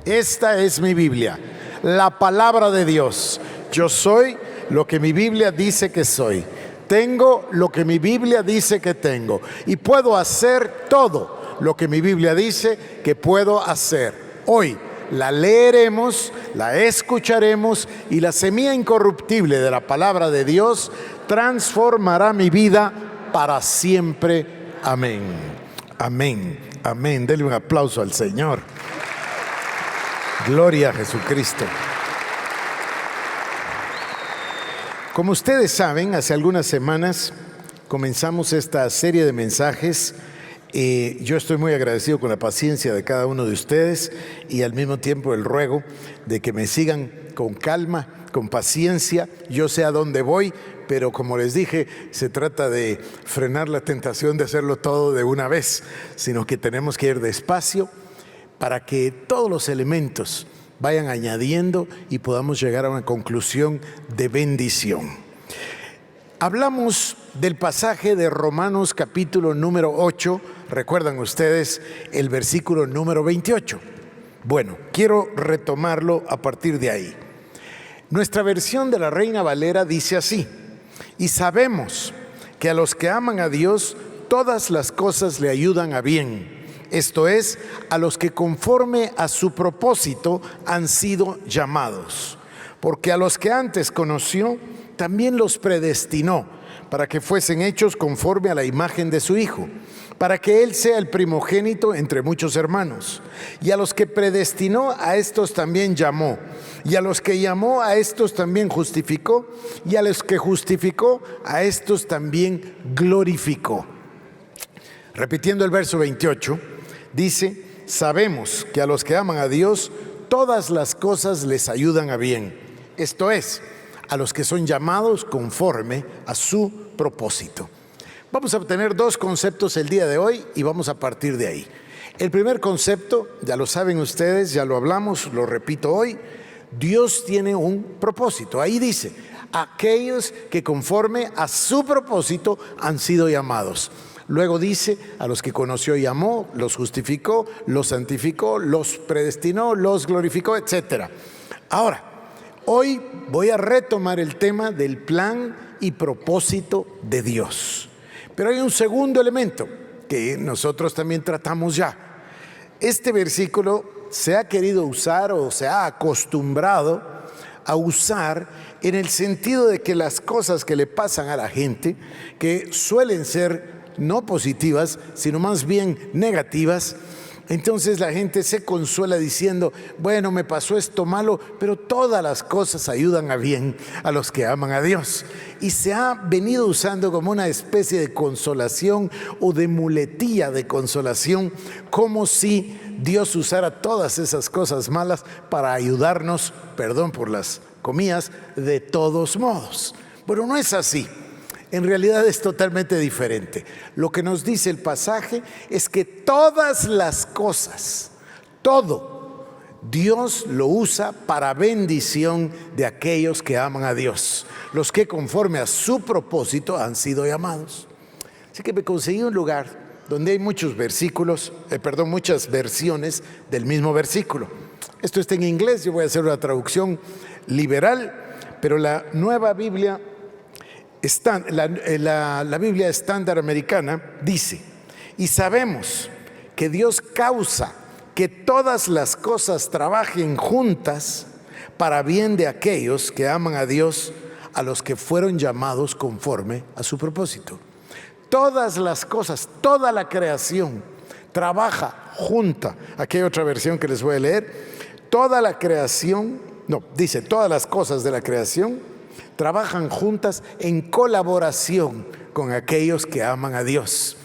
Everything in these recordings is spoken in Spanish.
Esta es mi Biblia, la palabra de Dios. Yo soy lo que mi Biblia dice que soy. Tengo lo que mi Biblia dice que tengo. Y puedo hacer todo lo que mi Biblia dice que puedo hacer. Hoy la leeremos, la escucharemos y la semilla incorruptible de la palabra de Dios transformará mi vida para siempre. Amén. Amén. Amén. Denle un aplauso al Señor. Gloria a Jesucristo. Como ustedes saben, hace algunas semanas comenzamos esta serie de mensajes. Yo estoy muy agradecido con la paciencia de cada uno de ustedes y al mismo tiempo el ruego de que me sigan con calma, con paciencia. Yo sé a dónde voy, pero como les dije, se trata de frenar la tentación de hacerlo todo de una vez, sino que tenemos que ir despacio para que todos los elementos vayan añadiendo y podamos llegar a una conclusión de bendición. Hablamos del pasaje de Romanos capítulo número 8, recuerdan ustedes el versículo número 28. Bueno, quiero retomarlo a partir de ahí. Nuestra versión de la Reina Valera dice así: y sabemos que a los que aman a Dios, todas las cosas le ayudan a bien. Esto es, a los que conforme a su propósito han sido llamados. Porque a los que antes conoció, también los predestinó para que fuesen hechos conforme a la imagen de su Hijo, para que Él sea el primogénito entre muchos hermanos. Y a los que predestinó, a estos también llamó. Y a los que llamó, a estos también justificó. Y a los que justificó, a estos también glorificó. Repitiendo el verso 28, dice: sabemos que a los que aman a Dios, todas las cosas les ayudan a bien. Esto es, a los que son llamados conforme a su propósito. Vamos a obtener dos conceptos el día de hoy y vamos a partir de ahí. El primer concepto, ya lo saben ustedes, ya lo hablamos, lo repito hoy: Dios tiene un propósito. Ahí dice, aquellos que conforme a su propósito han sido llamados. Luego dice, a los que conoció y amó, los justificó, los santificó, los predestinó, los glorificó, etc. Ahora, hoy voy a retomar el tema del plan y propósito de Dios. Pero hay un segundo elemento que nosotros también tratamos ya. Este versículo se ha querido usar o se ha acostumbrado a usar en el sentido de que las cosas que le pasan a la gente, que suelen ser no positivas, sino más bien negativas, entonces la gente se consuela diciendo, bueno, me pasó esto malo, pero todas las cosas ayudan a bien a los que aman a Dios. Y se ha venido usando como una especie de consolación o de muletilla de consolación, como si Dios usara todas esas cosas malas para ayudarnos, perdón por las comillas, de todos modos. Bueno, no es así. En realidad es totalmente diferente. Lo que nos dice el pasaje es que todas las cosas, todo, Dios lo usa para bendición de aquellos que aman a Dios, los que conforme a su propósito han sido llamados. Así que me conseguí un lugar donde hay muchos versículos, muchas versiones del mismo versículo. Esto está en inglés, yo voy a hacer una traducción liberal, pero la nueva Biblia, la Biblia estándar americana dice: y sabemos que Dios causa que todas las cosas trabajen juntas para bien de aquellos que aman a Dios, a los que fueron llamados conforme a su propósito. Todas las cosas, toda la creación trabaja junta. Aquí hay otra versión que les voy a leer. Toda la creación, dice, todas las cosas de la creación trabajan juntas en colaboración con aquellos que aman a Dios.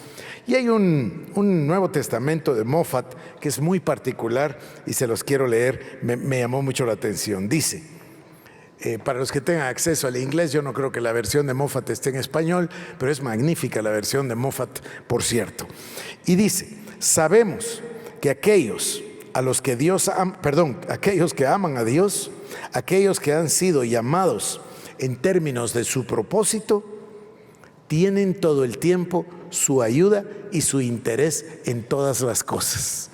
Y hay un Nuevo Testamento de Moffat que es muy particular y se los quiero leer, me llamó mucho la atención. Dice, para los que tengan acceso al inglés, yo no creo que la versión de Moffat esté en español, pero es magnífica la versión de Moffat, por cierto. Y dice, sabemos que aquellos que aman a Dios, aquellos que han sido llamados en términos de su propósito, tienen todo el tiempo su ayuda y su interés en todas las cosas.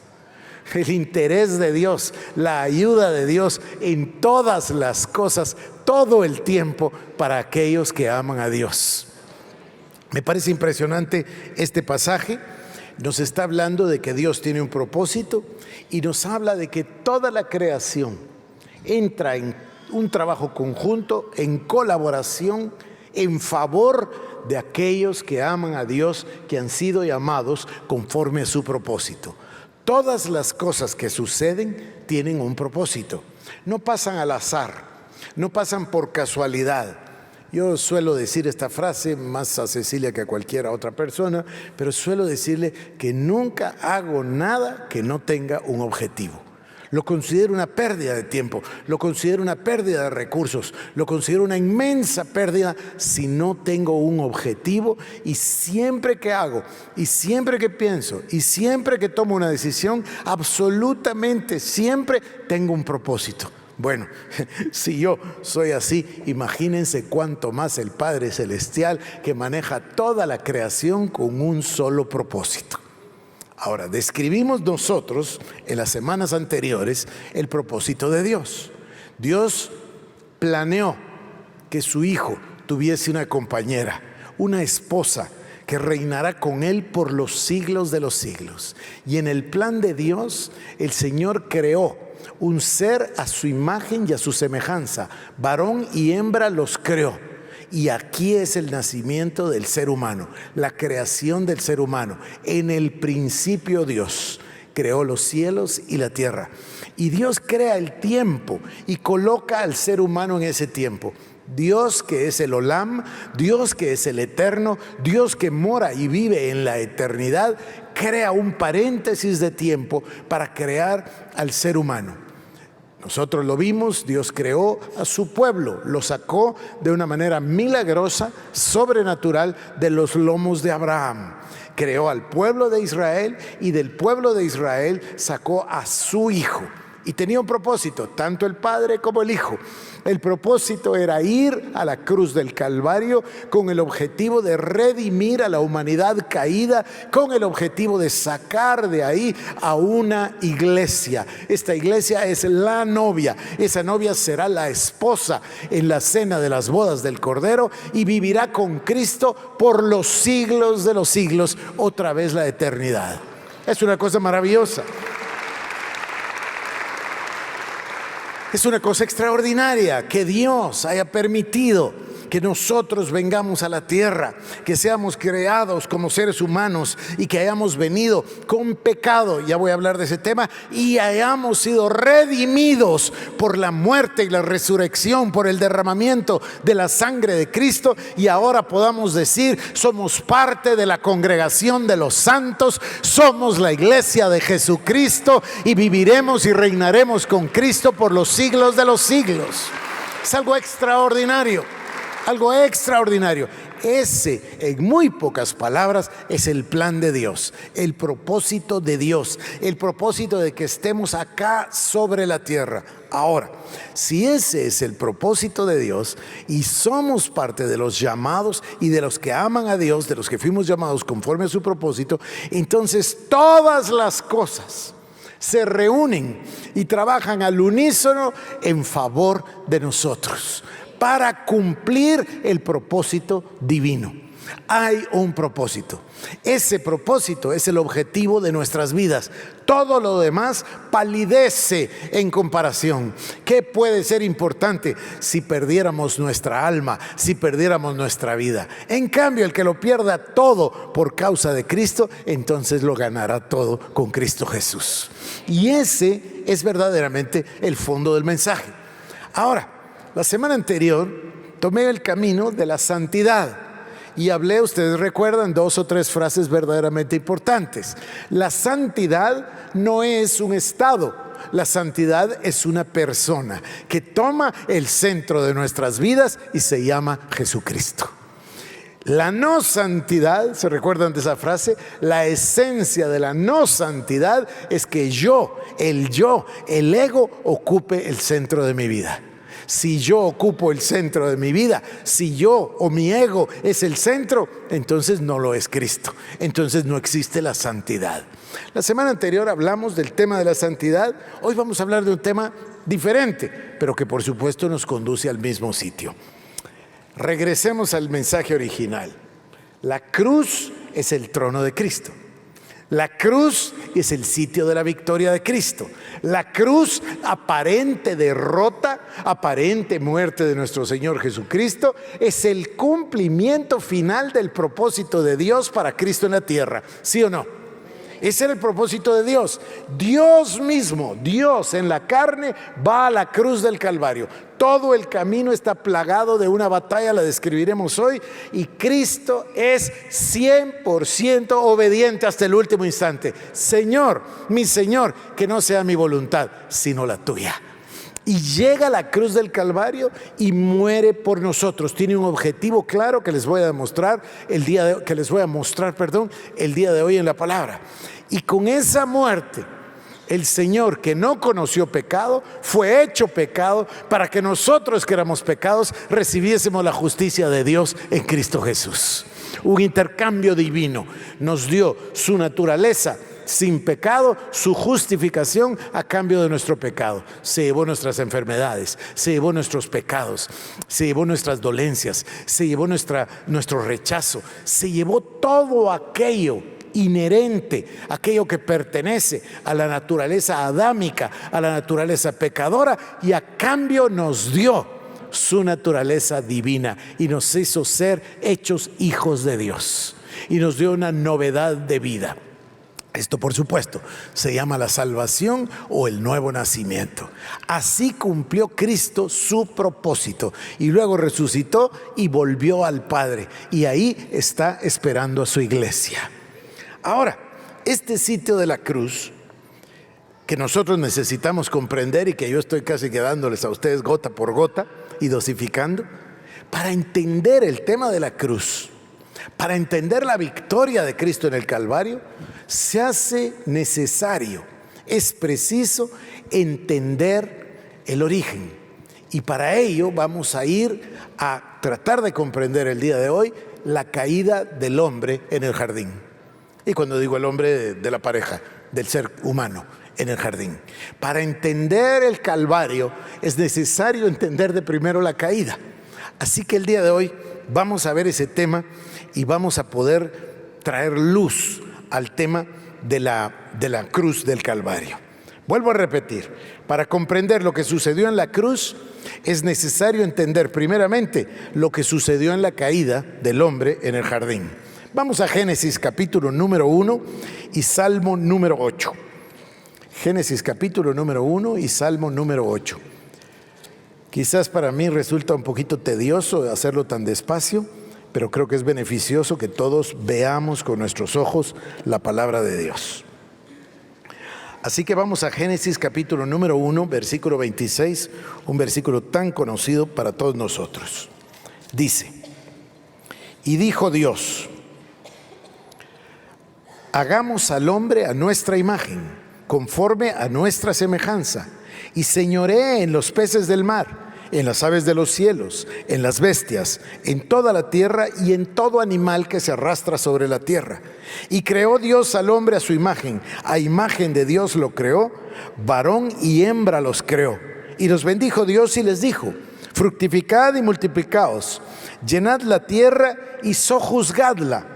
el interés de Dios, la ayuda de Dios en todas las cosas, todo el tiempo, para aquellos que aman a Dios. Me parece impresionante este pasaje. Nos está hablando de que Dios tiene un propósito y nos habla de que toda la creación entra en un trabajo conjunto, en colaboración, en favor de aquellos que aman a Dios, que han sido llamados conforme a su propósito. Todas las cosas que suceden tienen un propósito. No pasan al azar, no pasan por casualidad. Yo suelo decir esta frase más a Cecilia que a cualquier otra persona, pero suelo decirle que nunca hago nada que no tenga un objetivo. Lo considero una pérdida de tiempo, lo considero una pérdida de recursos, lo considero una inmensa pérdida si no tengo un objetivo. Y siempre que hago, y siempre que pienso, y siempre que tomo una decisión, absolutamente siempre tengo un propósito. Bueno, si yo soy así, imagínense cuánto más el Padre Celestial, que maneja toda la creación con un solo propósito. Ahora, describimos nosotros en las semanas anteriores el propósito de Dios. Dios planeó que su hijo tuviese una compañera, una esposa que reinará con él por los siglos de los siglos. Y en el plan de Dios, el Señor creó un ser a su imagen y a su semejanza. Varón y hembra los creó. Y aquí es el nacimiento del ser humano, la creación del ser humano. En el principio Dios creó los cielos y la tierra. Y Dios crea el tiempo y coloca al ser humano en ese tiempo. Dios que es el Olam, Dios que es el eterno, Dios que mora y vive en la eternidad, crea un paréntesis de tiempo para crear al ser humano. Nosotros lo vimos, Dios creó a su pueblo, lo sacó de una manera milagrosa, sobrenatural, de los lomos de Abraham. Creó al pueblo de Israel y del pueblo de Israel sacó a su hijo. Y tenía un propósito, tanto el Padre como el Hijo. El propósito era ir a la cruz del Calvario con el objetivo de redimir a la humanidad caída, con el objetivo de sacar de ahí a una iglesia. Esta iglesia es la novia. Esa novia será la esposa en la cena de las bodas del Cordero y vivirá con Cristo por los siglos de los siglos, otra vez la eternidad. Es una cosa maravillosa. Es una cosa extraordinaria que Dios haya permitido que nosotros vengamos a la tierra, que seamos creados como seres humanos y que hayamos venido con pecado, ya voy a hablar de ese tema, y hayamos sido redimidos por la muerte y la resurrección, por el derramamiento de la sangre de Cristo, y ahora podamos decir, somos parte de la congregación de los santos, somos la iglesia de Jesucristo y viviremos y reinaremos con Cristo por los siglos de los siglos. Es algo extraordinario. Algo extraordinario. Ese, en muy pocas palabras, es el plan de Dios, el propósito de Dios, el propósito de que estemos acá sobre la tierra. Ahora, si ese es el propósito de Dios y somos parte de los llamados y de los que aman a Dios, de los que fuimos llamados conforme a su propósito, entonces todas las cosas se reúnen y trabajan al unísono en favor de nosotros, para cumplir el propósito divino. Hay un propósito. Ese propósito es el objetivo de nuestras vidas. Todo lo demás palidece en comparación. ¿Qué puede ser importante si perdiéramos nuestra alma, si perdiéramos nuestra vida? En cambio, el que lo pierda todo por causa de Cristo, entonces lo ganará todo con Cristo Jesús. Y ese es verdaderamente el fondo del mensaje. Ahora, la semana anterior tomé el camino de la santidad y hablé, ustedes recuerdan, 2 o 3 frases verdaderamente importantes. La santidad no es un estado, la santidad es una persona que toma el centro de nuestras vidas y se llama Jesucristo. La no santidad, ¿se recuerdan de esa frase? La esencia de la no santidad es que el ego ocupe el centro de mi vida. Si yo ocupo el centro de mi vida, si yo o mi ego es el centro, entonces no lo es Cristo. Entonces no existe la santidad. La semana anterior hablamos del tema de la santidad. Hoy vamos a hablar de un tema diferente, pero que por supuesto nos conduce al mismo sitio. Regresemos al mensaje original. La cruz es el trono de Cristo. La cruz es el sitio de la victoria de Cristo. La cruz, aparente derrota, aparente muerte de nuestro Señor Jesucristo, es el cumplimiento final del propósito de Dios para Cristo en la tierra. ¿Sí o no? Ese era el propósito de Dios. Dios mismo, Dios en la carne, va a la cruz del Calvario. Todo el camino está plagado de una batalla, la describiremos hoy, y Cristo es 100% obediente hasta el último instante. Señor, mi Señor, que no sea mi voluntad, sino la tuya. Y llega a la cruz del Calvario y muere por nosotros. Tiene un objetivo claro que les voy a demostrar el día de hoy en la palabra. Y con esa muerte, el Señor, que no conoció pecado, fue hecho pecado para que nosotros que éramos pecados recibiésemos la justicia de Dios en Cristo Jesús. Un intercambio divino. Nos dio su naturaleza sin pecado, su justificación a cambio de nuestro pecado. Se llevó nuestras enfermedades, se llevó nuestros pecados, se llevó nuestras dolencias, se llevó nuestro rechazo, se llevó todo aquello inherente, aquello que pertenece a la naturaleza adámica, a la naturaleza pecadora, y a cambio nos dio su naturaleza divina y nos hizo ser hechos hijos de Dios y nos dio una novedad de vida. Esto, por supuesto, se llama la salvación o el nuevo nacimiento. Así cumplió Cristo su propósito y luego resucitó y volvió al Padre, y ahí está esperando a su iglesia. Ahora, este sitio de la cruz que nosotros necesitamos comprender y que yo estoy casi dándoles a ustedes gota por gota y dosificando, para entender el tema de la cruz, para entender la victoria de Cristo en el Calvario, se hace necesario, es preciso entender el origen. Y para ello vamos a ir a tratar de comprender el día de hoy la caída del hombre en el jardín. Y cuando digo el hombre, de la pareja, del ser humano en el jardín. Para entender el Calvario es necesario entender de primero la caída. Así que el día de hoy vamos a ver ese tema y vamos a poder traer luz al tema de la cruz del Calvario. Vuelvo a repetir, para comprender lo que sucedió en la cruz es necesario entender primeramente lo que sucedió en la caída del hombre en el jardín. Vamos a Génesis capítulo número 1 y Salmo número 8. Génesis capítulo número 1 y Salmo número 8. Quizás para mí resulta un poquito tedioso hacerlo tan despacio, pero creo que es beneficioso que todos veamos con nuestros ojos la palabra de Dios. Así que vamos a Génesis capítulo número 1, versículo 26, un versículo tan conocido para todos nosotros. Dice: y dijo Dios, hagamos al hombre a nuestra imagen, conforme a nuestra semejanza, y señoree en los peces del mar, en las aves de los cielos, en las bestias, en toda la tierra y en todo animal que se arrastra sobre la tierra. Y creó Dios al hombre a su imagen, a imagen de Dios lo creó, varón y hembra los creó. Y los bendijo Dios y les dijo: fructificad y multiplicaos, llenad la tierra y sojuzgadla,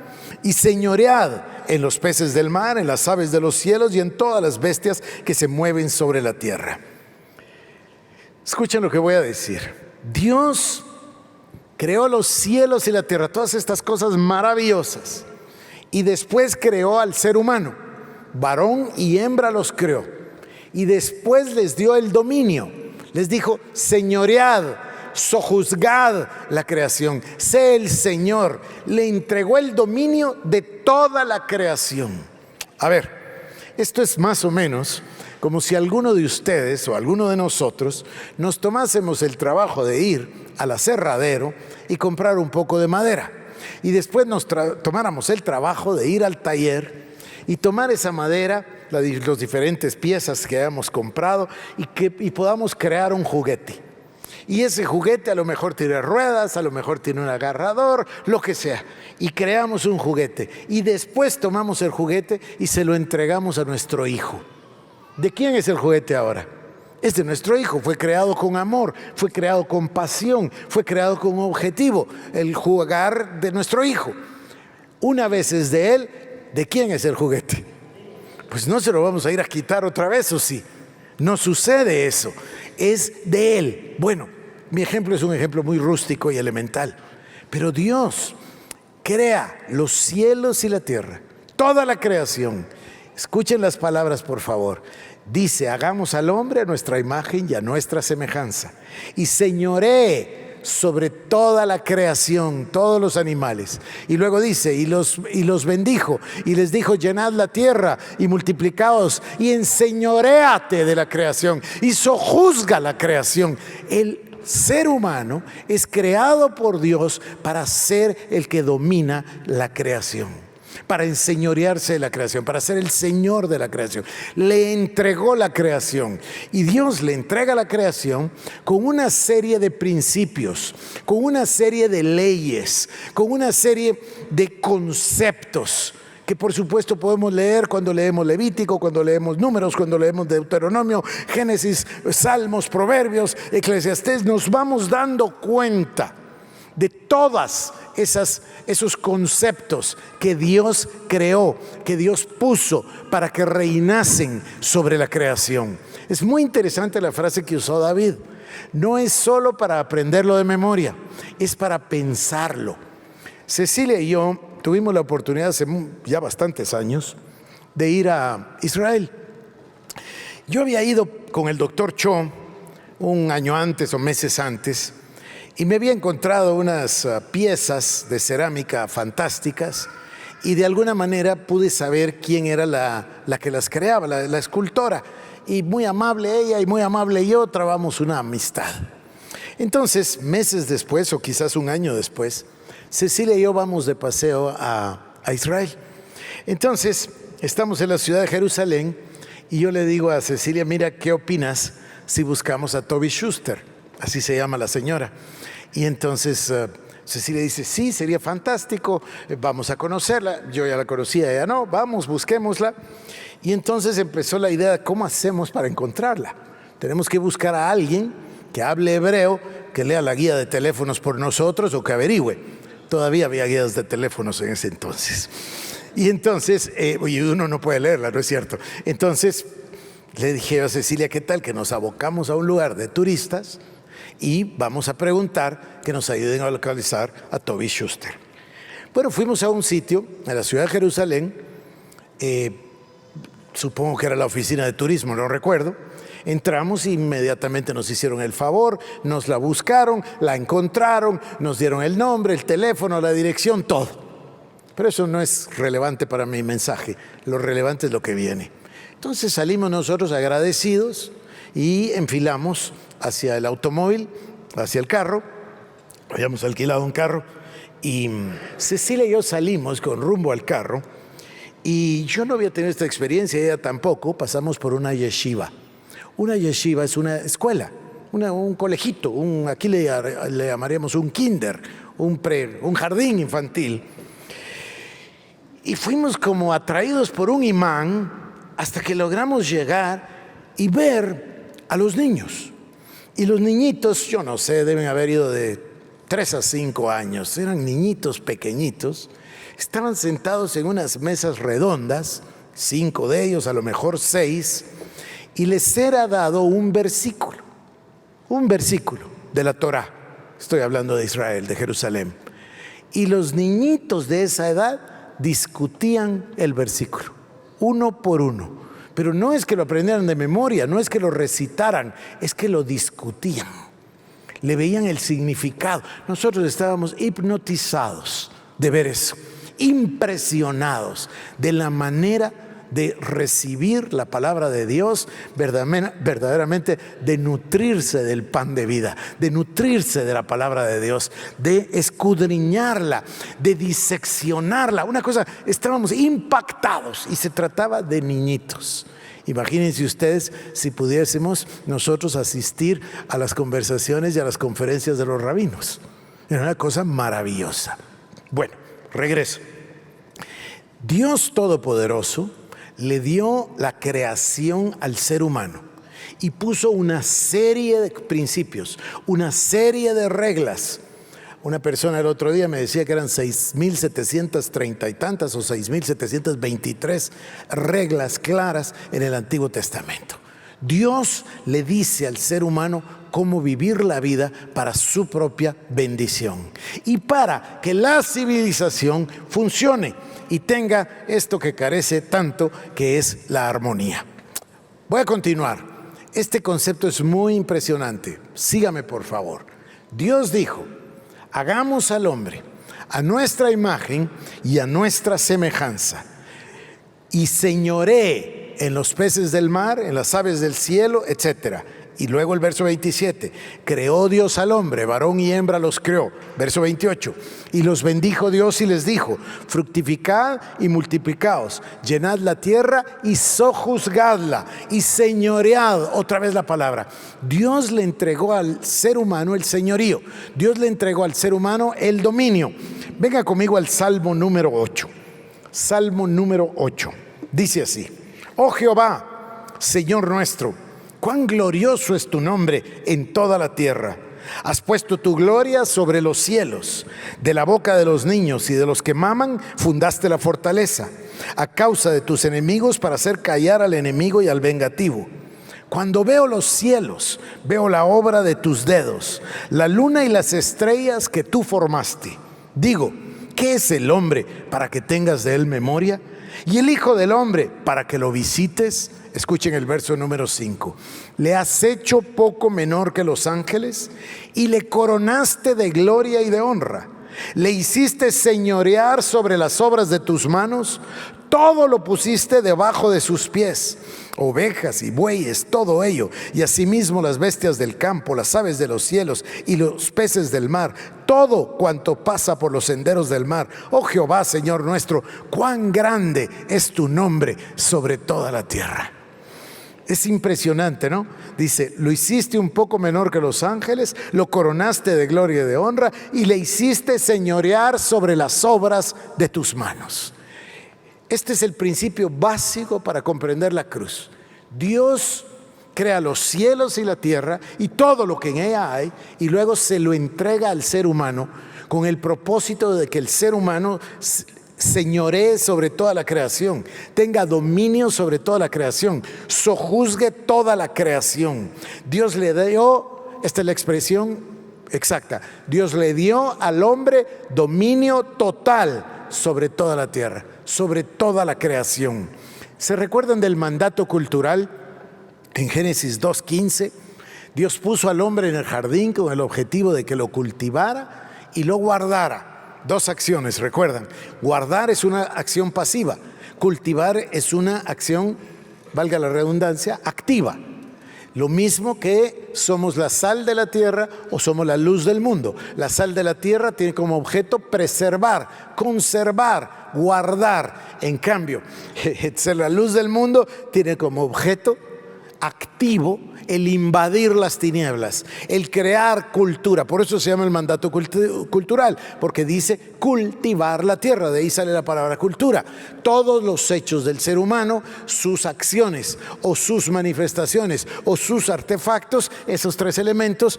y señoread en los peces del mar, en las aves de los cielos y en todas las bestias que se mueven sobre la tierra. Escuchen lo que voy a decir. Dios creó los cielos y la tierra, todas estas cosas maravillosas, y después creó al ser humano, varón y hembra los creó, y después les dio el dominio, les dijo: señoread, sojuzgad la creación, sé el Señor. Le entregó el dominio de toda la creación. A ver, esto es más o menos como si alguno de ustedes o alguno de nosotros nos tomásemos el trabajo de ir al aserradero y comprar un poco de madera, y después nos tomáramos el trabajo de ir al taller y tomar esa madera, las diferentes piezas que hayamos comprado, y podamos crear un juguete. Y ese juguete a lo mejor tiene ruedas, a lo mejor tiene un agarrador, lo que sea. Y creamos un juguete. Y después tomamos el juguete y se lo entregamos a nuestro hijo. ¿De quién es el juguete ahora? Es de nuestro hijo. Fue creado con amor, fue creado con pasión, fue creado con un objetivo, el jugar de nuestro hijo. Una vez es de él, ¿de quién es el juguete? Pues no se lo vamos a ir a quitar otra vez, ¿o sí? No sucede eso. Es de él. Bueno, mi ejemplo es un ejemplo muy rústico y elemental. Pero Dios crea los cielos y la tierra, toda la creación. Escuchen las palabras, por favor. Dice, hagamos al hombre a nuestra imagen y a nuestra semejanza, y señoree sobre toda la creación, todos los animales. Y luego dice, y los bendijo, y les dijo, llenad la tierra y multiplicaos, y enseñoréate de la creación, y sojuzga la creación. El ser humano es creado por Dios para ser el que domina la creación, para enseñorearse de la creación, para ser el Señor de la creación. Le entregó la creación, y Dios le entrega la creación con una serie de principios, con una serie de leyes, con una serie de conceptos que por supuesto podemos leer cuando leemos Levítico, cuando leemos Números, cuando leemos Deuteronomio, Génesis, Salmos, Proverbios, Eclesiastés. Nos vamos dando cuenta de todas esos conceptos que Dios creó, que Dios puso para que reinasen sobre la creación. Es muy interesante la frase que usó David. No es solo para aprenderlo de memoria, es para pensarlo. Cecilia y yo tuvimos la oportunidad hace ya bastantes años de ir a Israel. Yo había ido con el doctor Cho un año antes o meses antes, y me había encontrado unas piezas de cerámica fantásticas, y de alguna manera pude saber quién era la que las creaba, la escultora. Y muy amable ella y muy amable yo, trabamos una amistad. Entonces, meses después, o quizás un año después, Cecilia y yo vamos de paseo a Israel. Entonces, estamos en la ciudad de Jerusalén, y yo le digo a Cecilia, mira, ¿qué opinas si buscamos a Toby Schuster? Así se llama la señora. Y entonces Cecilia dice, sí, sería fantástico, vamos a conocerla. Yo ya la conocía, ella no, vamos, busquémosla. Y entonces empezó la idea de cómo hacemos para encontrarla. Tenemos que buscar a alguien que hable hebreo, que lea la guía de teléfonos por nosotros o que averigüe. Todavía había guías de teléfonos en ese entonces. Y entonces, uno no puede leerla, ¿no es cierto? Entonces le dije a Cecilia, ¿qué tal que nos abocamos a un lugar de turistas y vamos a preguntar que nos ayuden a localizar a Toby Schuster? Bueno, fuimos a un sitio en la ciudad de Jerusalén, supongo que era la oficina de turismo, no recuerdo. Entramos e inmediatamente nos hicieron el favor, nos la buscaron, la encontraron, nos dieron el nombre, el teléfono, la dirección, todo. Pero eso no es relevante para mi mensaje, lo relevante es lo que viene. Entonces salimos nosotros agradecidos y enfilamos hacia el automóvil, hacia el carro. Habíamos alquilado un carro y Cecilia y yo salimos con rumbo al carro, y yo no había tenido esta experiencia, ella tampoco. Pasamos por una yeshiva. Una yeshiva es una escuela, un colegito, aquí le llamaríamos un kinder, un jardín infantil. Y fuimos como atraídos por un imán hasta que logramos llegar y ver a los niños. Y los niñitos, yo no sé, deben haber ido de 3 a 5 años, eran niñitos pequeñitos, estaban sentados en unas mesas redondas, 5 de ellos, a lo mejor 6, y les era dado un versículo de la Torá. Estoy hablando de Israel, de Jerusalén. Y los niñitos de esa edad discutían el versículo, uno por uno. Pero no es que lo aprendieran de memoria, no es que lo recitaran, es que lo discutían. Le veían el significado. Nosotros estábamos hipnotizados de ver eso, impresionados de la manera de recibir la palabra de Dios, verdaderamente de nutrirse del pan de vida, de nutrirse de la palabra de Dios, de escudriñarla, de diseccionarla. Una cosa, estábamos impactados y se trataba de niñitos. Imagínense ustedes si pudiésemos nosotros asistir a las conversaciones y a las conferencias de los rabinos. Era una cosa maravillosa. Bueno, regreso. Dios Todopoderoso le dio la creación al ser humano y puso una serie de principios, una serie de reglas. Una persona el otro día me decía que eran 6.730 y tantas o 6.723 reglas claras en el Antiguo Testamento. Dios le dice al ser humano cómo vivir la vida para su propia bendición y para que la civilización funcione y tenga esto que carece tanto, que es la armonía. Voy a continuar. Este concepto es muy impresionante. Sígame, por favor. Dios dijo: hagamos al hombre a nuestra imagen y a nuestra semejanza, y señoree en los peces del mar, en las aves del cielo, etc. Y luego el verso 27, creó Dios al hombre, varón y hembra los creó. Verso 28, y los bendijo Dios y les dijo: fructificad y multiplicaos, llenad la tierra y sojuzgadla y señoread. Otra vez la palabra. Dios le entregó al ser humano el señorío. Dios le entregó al ser humano el dominio. Venga conmigo al Salmo número 8. Salmo número 8. Dice así: oh Jehová, Señor nuestro, cuán glorioso es tu nombre en toda la tierra. Has puesto tu gloria sobre los cielos. De la boca de los niños y de los que maman fundaste la fortaleza, a causa de tus enemigos, para hacer callar al enemigo y al vengativo. Cuando veo los cielos, veo la obra de tus dedos, la luna y las estrellas que tú formaste. Digo: ¿qué es el hombre para que tengas de él memoria? Y el hijo del hombre para que lo visites. Escuchen el verso número 5. Le has hecho poco menor que los ángeles y le coronaste de gloria y de honra. Le hiciste señorear sobre las obras de tus manos. Todo lo pusiste debajo de sus pies, ovejas y bueyes, todo ello, y asimismo las bestias del campo, las aves de los cielos y los peces del mar, todo cuanto pasa por los senderos del mar. Oh Jehová, Señor nuestro, cuán grande es tu nombre sobre toda la tierra. Es impresionante, ¿no? Dice: lo hiciste un poco menor que los ángeles, lo coronaste de gloria y de honra, y le hiciste señorear sobre las obras de tus manos. Este es el principio básico para comprender la cruz. Dios crea los cielos y la tierra y todo lo que en ella hay, y luego se lo entrega al ser humano con el propósito de que el ser humano señoree sobre toda la creación, tenga dominio sobre toda la creación, sojuzgue toda la creación. Dios le dio, esta es la expresión exacta, Dios le dio al hombre dominio total sobre toda la tierra, sobre toda la creación. ¿Se recuerdan del mandato cultural? En Génesis 2:15, Dios puso al hombre en el jardín con el objetivo de que lo cultivara y lo guardara. Dos acciones, recuerdan. Guardar es una acción pasiva. Cultivar es una acción, valga la redundancia, activa. Lo mismo que somos la sal de la tierra o somos la luz del mundo. La sal de la tierra tiene como objeto preservar, conservar, guardar. En cambio, ser la luz del mundo tiene como objeto activo el invadir las tinieblas, el crear cultura. Por eso se llama el mandato cultural, porque dice cultivar la tierra. De ahí sale la palabra cultura. Todos los hechos del ser humano, sus acciones o sus manifestaciones o sus artefactos, esos tres elementos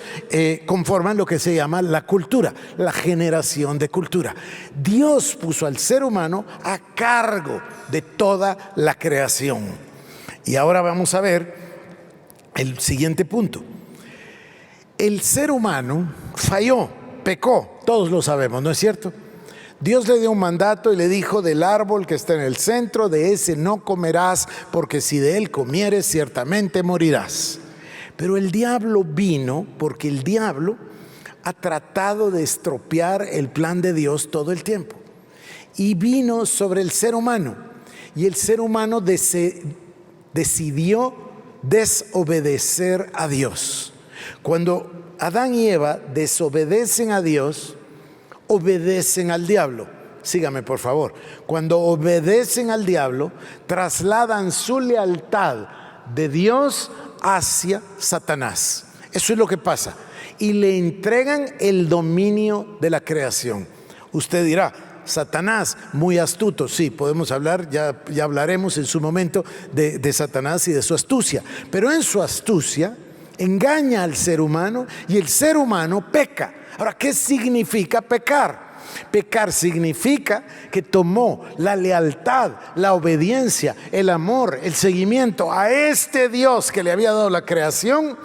conforman lo que se llama la cultura, la generación de cultura. Dios puso al ser humano a cargo de toda la creación. Y ahora vamos a ver el siguiente punto. El ser humano falló, pecó, todos lo sabemos, ¿no es cierto? Dios le dio un mandato y le dijo: del árbol que está en el centro, de ese no comerás, porque si de él comieres ciertamente morirás. Pero el diablo vino, porque el diablo ha tratado de estropear el plan de Dios todo el tiempo, y vino sobre el ser humano y el ser humano decidió desobedecer a Dios. Cuando Adán y Eva desobedecen a Dios, obedecen al diablo. Sígame, por favor. Cuando obedecen al diablo, trasladan su lealtad de Dios hacia Satanás. Eso es lo que pasa. Y le entregan el dominio de la creación. Usted dirá, Satanás, muy astuto. Sí, podemos hablar, ya hablaremos en su momento de Satanás y de su astucia. Pero en su astucia engaña al ser humano y el ser humano peca. Ahora, ¿qué significa pecar? Pecar significa que tomó la lealtad, la obediencia, el amor, el seguimiento a este Dios que le había dado la creación,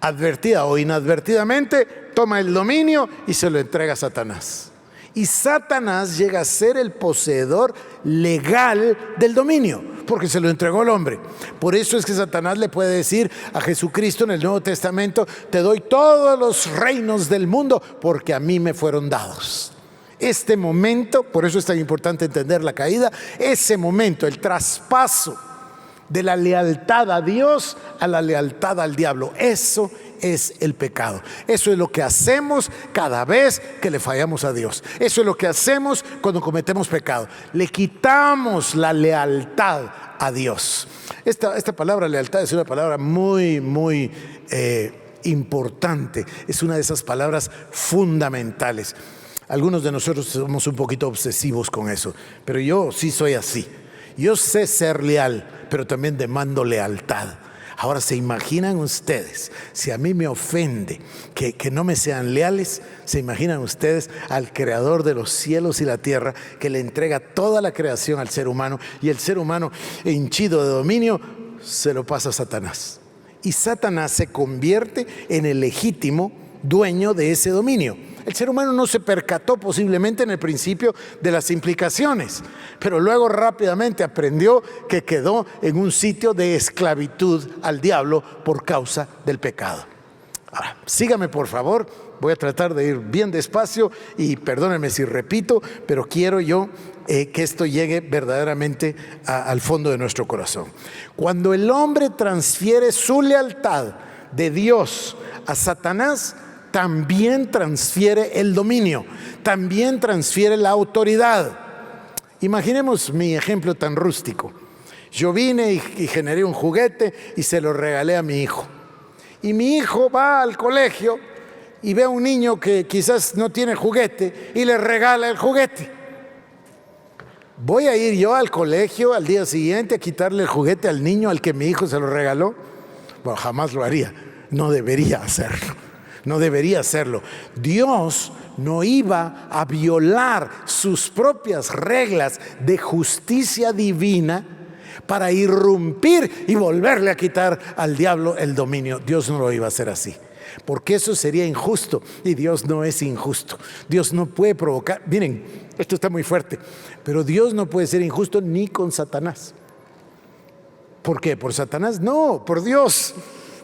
advertida o inadvertidamente, toma el dominio y se lo entrega a Satanás. Y Satanás llega a ser el poseedor legal del dominio, porque se lo entregó al hombre. Por eso es que Satanás le puede decir a Jesucristo en el Nuevo Testamento: te doy todos los reinos del mundo porque a mí me fueron dados. Este momento, por eso es tan importante entender la caída, ese momento, el traspaso de la lealtad a Dios a la lealtad al diablo, eso es el pecado. Eso es lo que hacemos cada vez que le fallamos a Dios. Eso es lo que hacemos cuando cometemos pecado. Le quitamos la lealtad a Dios. Esta palabra lealtad es una palabra muy importante. Es una de esas palabras fundamentales. Algunos de nosotros somos un poquito obsesivos con eso, pero yo sí soy así. Yo sé ser leal, pero también demando lealtad. Ahora, ¿se imaginan ustedes si a mí me ofende que no me sean leales? ¿Se imaginan ustedes al creador de los cielos y la tierra, que le entrega toda la creación al ser humano, y el ser humano, henchido de dominio, se lo pasa a Satanás? Y Satanás se convierte en el legítimo dueño de ese dominio. El ser humano no se percató posiblemente en el principio de las implicaciones, pero luego rápidamente aprendió que quedó en un sitio de esclavitud al diablo por causa del pecado. Ahora, sígame por favor, voy a tratar de ir bien despacio y perdónenme si repito, pero quiero yo que esto llegue verdaderamente al fondo de nuestro corazón. Cuando el hombre transfiere su lealtad de Dios a Satanás, también transfiere el dominio, también transfiere la autoridad. Imaginemos mi ejemplo tan rústico. Yo vine y generé un juguete y se lo regalé a mi hijo. Y mi hijo va al colegio y ve a un niño que quizás no tiene juguete y le regala el juguete. ¿Voy a ir yo al colegio al día siguiente a quitarle el juguete al niño al que mi hijo se lo regaló? Bueno, jamás lo haría. No debería hacerlo. No debería hacerlo. Dios no iba a violar sus propias reglas de justicia divina para irrumpir y volverle a quitar al diablo el dominio. Dios no lo iba a hacer así, porque eso sería injusto, y Dios no es injusto. Dios no puede provocar, miren, esto está muy fuerte, pero Dios no puede ser injusto ni con Satanás. ¿Por qué? ¿Por Satanás? No, por Dios.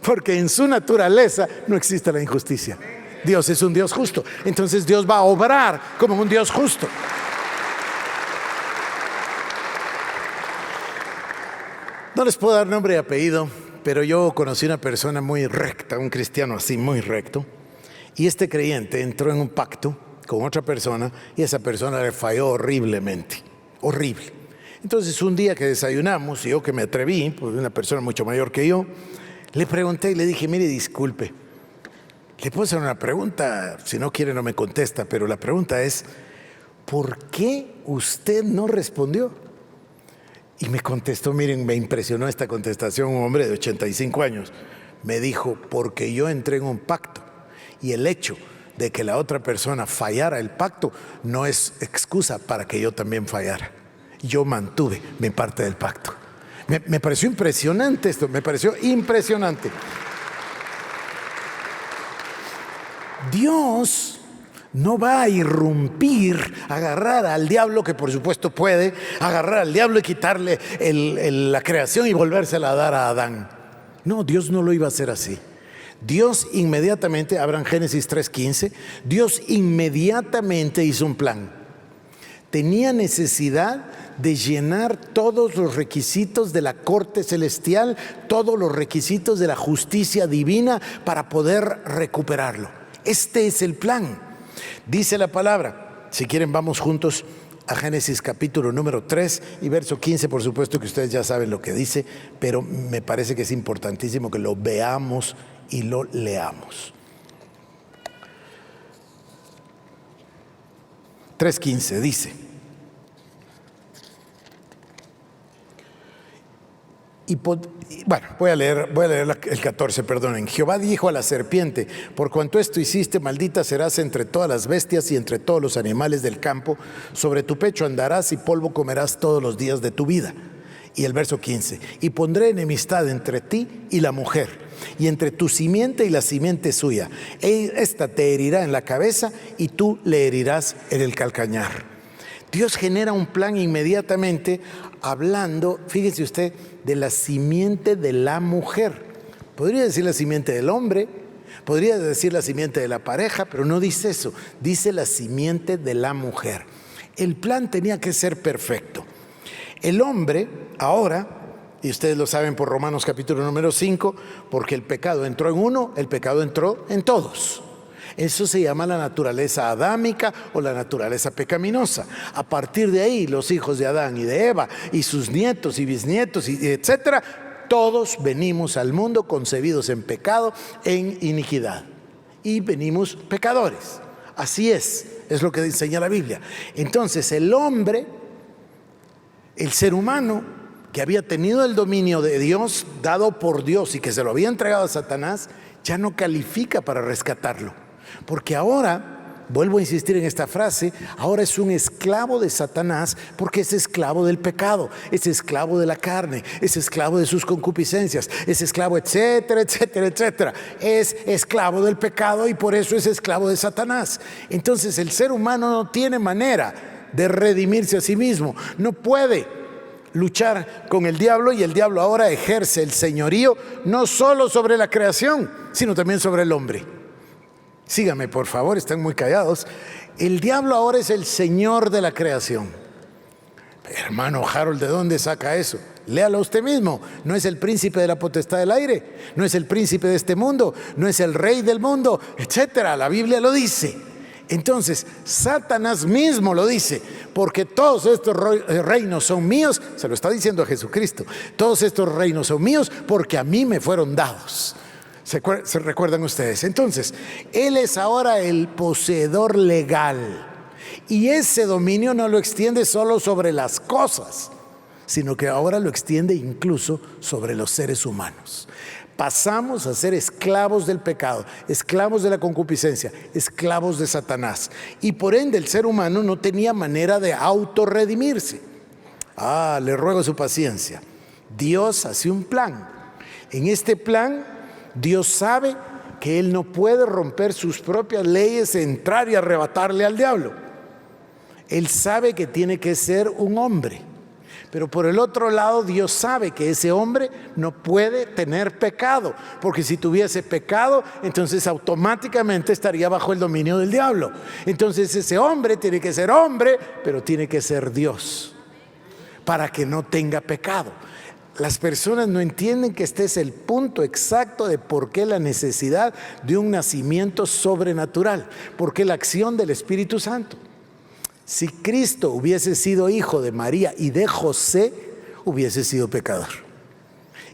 Porque en su naturaleza no existe la injusticia. Dios es un Dios justo. Entonces Dios va a obrar como un Dios justo. No les puedo dar nombre y apellido, pero yo conocí una persona muy recta, un cristiano así, muy recto. Y este creyente entró en un pacto con otra persona y esa persona le falló horriblemente. Horrible. Entonces un día que desayunamos, y yo que me atreví, pues una persona mucho mayor que yo, le pregunté y le dije: mire, disculpe, le puedo hacer una pregunta, si no quiere no me contesta, pero la pregunta es: ¿por qué usted no respondió? Y me contestó, miren, me impresionó esta contestación, un hombre de 85 años. Me dijo: porque yo entré en un pacto y el hecho de que la otra persona fallara el pacto no es excusa para que yo también fallara. Yo mantuve mi parte del pacto. Me pareció impresionante esto, me pareció impresionante. Dios no va a irrumpir, agarrar al diablo, que por supuesto puede, agarrar al diablo y quitarle la creación y volvérsela a dar a Adán. No, Dios no lo iba a hacer así. Dios inmediatamente, abran Génesis 3:15, Dios inmediatamente hizo un plan. tenía necesidad de llenar todos los requisitos de la corte celestial, todos los requisitos de la justicia divina para poder recuperarlo. Este es el plan. Dice la palabra, si quieren vamos juntos a Génesis capítulo número 3 y verso 15, por supuesto que ustedes ya saben lo que dice, pero me parece que es importantísimo que lo veamos y lo leamos. 3:15 dice: voy a leer el 14, perdonen. Jehová dijo a la serpiente: por cuanto esto hiciste, maldita serás entre todas las bestias y entre todos los animales del campo. Sobre tu pecho andarás y polvo comerás todos los días de tu vida. Y el verso 15: y pondré enemistad entre ti y la mujer, y entre tu simiente y la simiente suya. Esta te herirá en la cabeza y tú le herirás en el calcañar. Dios genera un plan inmediatamente hablando, fíjese usted, de la simiente de la mujer. Podría decir la simiente del hombre, podría decir la simiente de la pareja, pero no dice eso, dice la simiente de la mujer. El plan tenía que ser perfecto. El hombre ahora, y ustedes lo saben por Romanos capítulo número 5, porque el pecado entró en uno, el pecado entró en todos. Eso se llama la naturaleza adámica o la naturaleza pecaminosa. A partir de ahí, los hijos de Adán y de Eva y sus nietos y bisnietos, y etcétera, todos venimos al mundo concebidos en pecado, en iniquidad. Y venimos pecadores. Así es lo que enseña la Biblia. Entonces, el hombre, el ser humano, que había tenido el dominio de Dios, dado por Dios y que se lo había entregado a Satanás, ya no califica para rescatarlo. Porque ahora, vuelvo a insistir en esta frase, ahora es un esclavo de Satanás porque es esclavo del pecado, es esclavo de la carne, es esclavo de sus concupiscencias, es esclavo, etcétera, etcétera, etcétera. Es esclavo del pecado y por eso es esclavo de Satanás. Entonces el ser humano no tiene manera de redimirse a sí mismo, no puede luchar con el diablo, y el diablo ahora ejerce el señorío no solo sobre la creación, sino también sobre el hombre. Síganme, por favor, están muy callados. El diablo ahora es el señor de la creación. Hermano Harold, ¿de dónde saca eso? Léalo usted mismo. No es el príncipe de la potestad del aire, no es el príncipe de este mundo, no es el rey del mundo, etcétera. La Biblia lo dice. Entonces, Satanás mismo lo dice, porque todos estos reinos son míos, se lo está diciendo a Jesucristo. Todos estos reinos son míos porque a mí me fueron dados. ¿Se recuerdan ustedes? Entonces, él es ahora el poseedor legal. Y ese dominio no lo extiende solo sobre las cosas, sino que ahora lo extiende incluso sobre los seres humanos. Pasamos a ser esclavos del pecado, esclavos de la concupiscencia, esclavos de Satanás. Y por ende el ser humano no tenía manera de autorredimirse. Le ruego su paciencia. Dios hace un plan. En este plan, Dios sabe que Él no puede romper sus propias leyes, entrar y arrebatarle al diablo. Él sabe que tiene que ser un hombre. Pero por el otro lado, Dios sabe que ese hombre no puede tener pecado, porque si tuviese pecado, entonces automáticamente estaría bajo el dominio del diablo. Entonces ese hombre tiene que ser hombre, pero tiene que ser Dios, para que no tenga pecado. Las personas no entienden que este es el punto exacto de por qué la necesidad de un nacimiento sobrenatural, por qué la acción del Espíritu Santo. Si Cristo hubiese sido hijo de María y de José, hubiese sido pecador.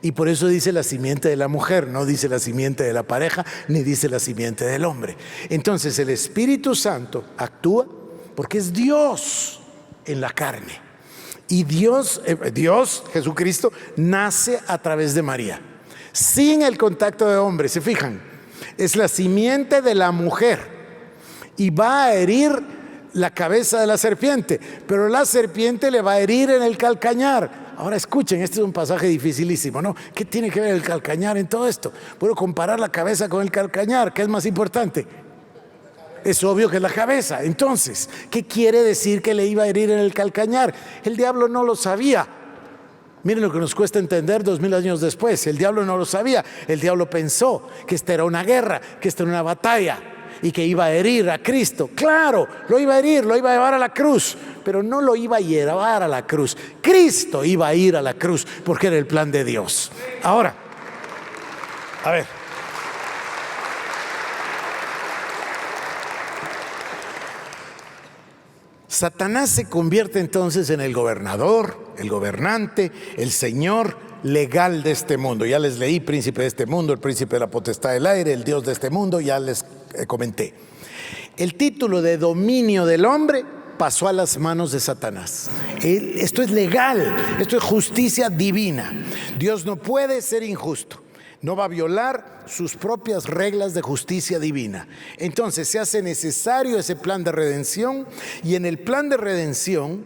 Y por eso dice la simiente de la mujer, no dice la simiente de la pareja, ni dice la simiente del hombre. Entonces el Espíritu Santo actúa porque es Dios en la carne. Y Dios, Jesucristo, nace a través de María, sin el contacto de hombre. ¿Se fijan? Es la simiente de la mujer y va a herir la cabeza de la serpiente, pero la serpiente le va a herir en el calcañar. Ahora escuchen, este es un pasaje dificilísimo, ¿no? ¿Qué tiene que ver el calcañar en todo esto? Puedo comparar la cabeza con el calcañar. ¿Qué es más importante? Es obvio que es la cabeza. Entonces, ¿qué quiere decir que le iba a herir en el calcañar? El diablo no lo sabía. Miren lo que nos cuesta entender 2000 años después. El diablo no lo sabía. El diablo pensó que esta era una guerra, que esta era una batalla. y que iba a herir a Cristo. Claro, lo iba a herir, lo iba a llevar a la cruz, pero no lo iba a llevar a la cruz. Cristo iba a ir a la cruz porque era el plan de Dios. Ahora, a ver. Satanás se convierte entonces en el gobernador, el gobernante, el señor legal de este mundo. Ya les leí príncipe de este mundo, el príncipe de la potestad del aire, el Dios de este mundo, ya les comenté. El título de dominio del hombre pasó a las manos de Satanás. Esto es legal, esto es justicia divina. Dios no puede ser injusto. No va a violar sus propias reglas de justicia divina. Entonces se hace necesario ese plan de redención, y en el plan de redención,